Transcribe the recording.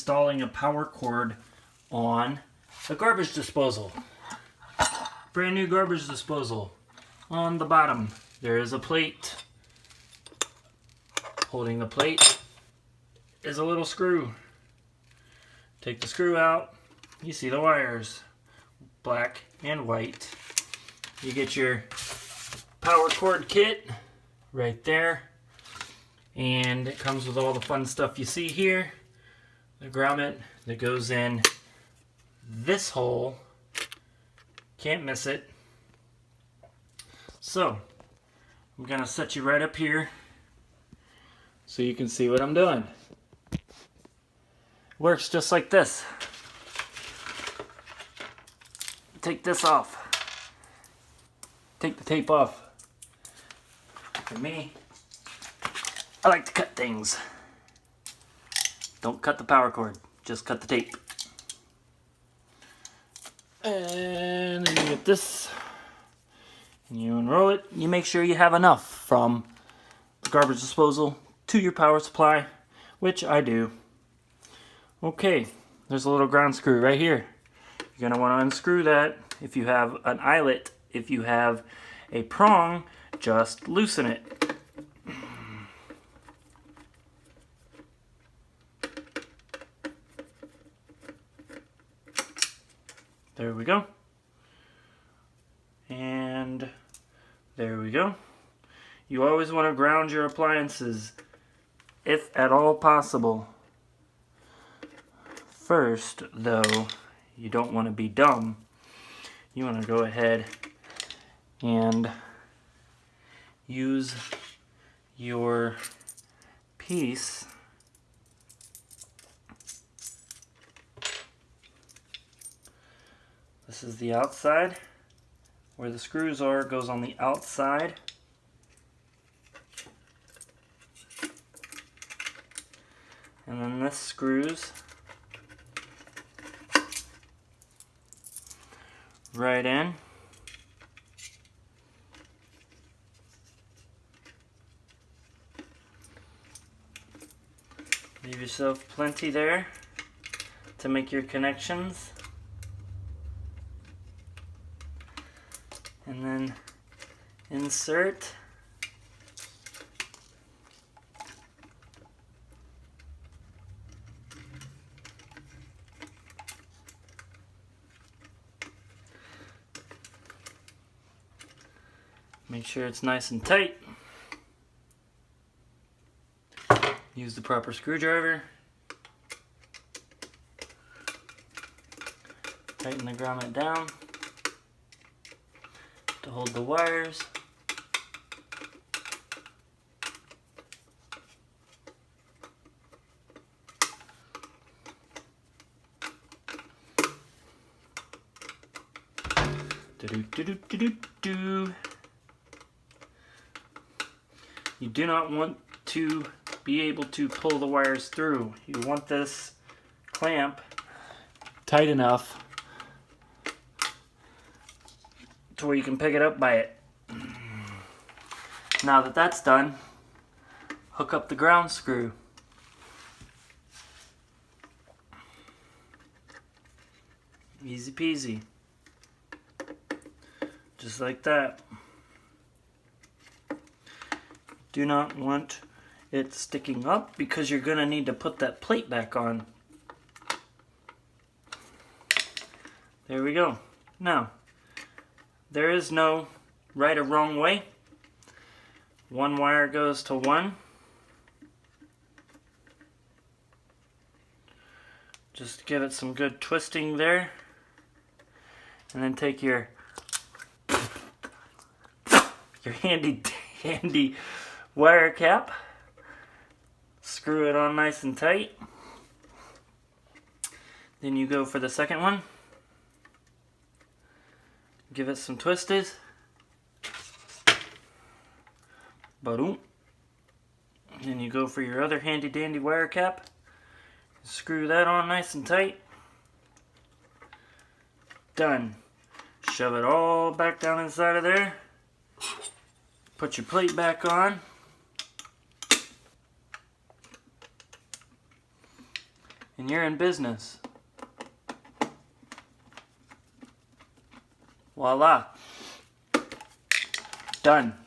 installing a power cord on a garbage disposal. Brand new garbage disposal. On the bottom there is a plate. Holding the plate is a little screw. Take the screw out. You see the wires, black and white. You get your power cord kit right there, and it comes with all the fun stuff you see here. The grommet that goes in this hole, can't miss it. So I'm gonna set you right up here so you can see what I'm doing. Works just like this. Take this off. Take the tape off. For me, I like to cut things. Don't cut the power cord, just cut the tape. And then you get this, and you unroll it. You make sure you have enough from the garbage disposal to your power supply, which I do. Okay, there's a little ground screw right here. You're gonna want to unscrew that. If you have an eyelet, if you have a prong, just loosen it. There we go. And there we go. You always want to ground your appliances, if at all possible. First, though, you don't want to be dumb. You want to go ahead and use your piece This is the outside. Where the screws are goes on the outside. And then this screws right in. Leave yourself plenty there to make your connections. And then insert. Make sure it's nice and tight. Use the proper screwdriver. Tighten the grommet down to hold the wires. Do-do-do-do-do-do. You do not want to be able to pull the wires through. You want this clamp tight enough to where you can pick it up by it. Now that that's done, hook up the ground screw. Easy peasy. Just like that. Do not want it sticking up because you're going to need to put that plate back on. There we go. Now, there is no right or wrong way. One wire goes to one. Just give it some good twisting there. And then take your handy wire cap. Screw it on nice and tight. Then you go for the second one. Give it some twisties. Ba-doom. Then you go for your other handy dandy wire cap. Screw that on nice and tight. Done. Shove it all back down inside of there. Put your plate back on. and you're in business. Voila. Done.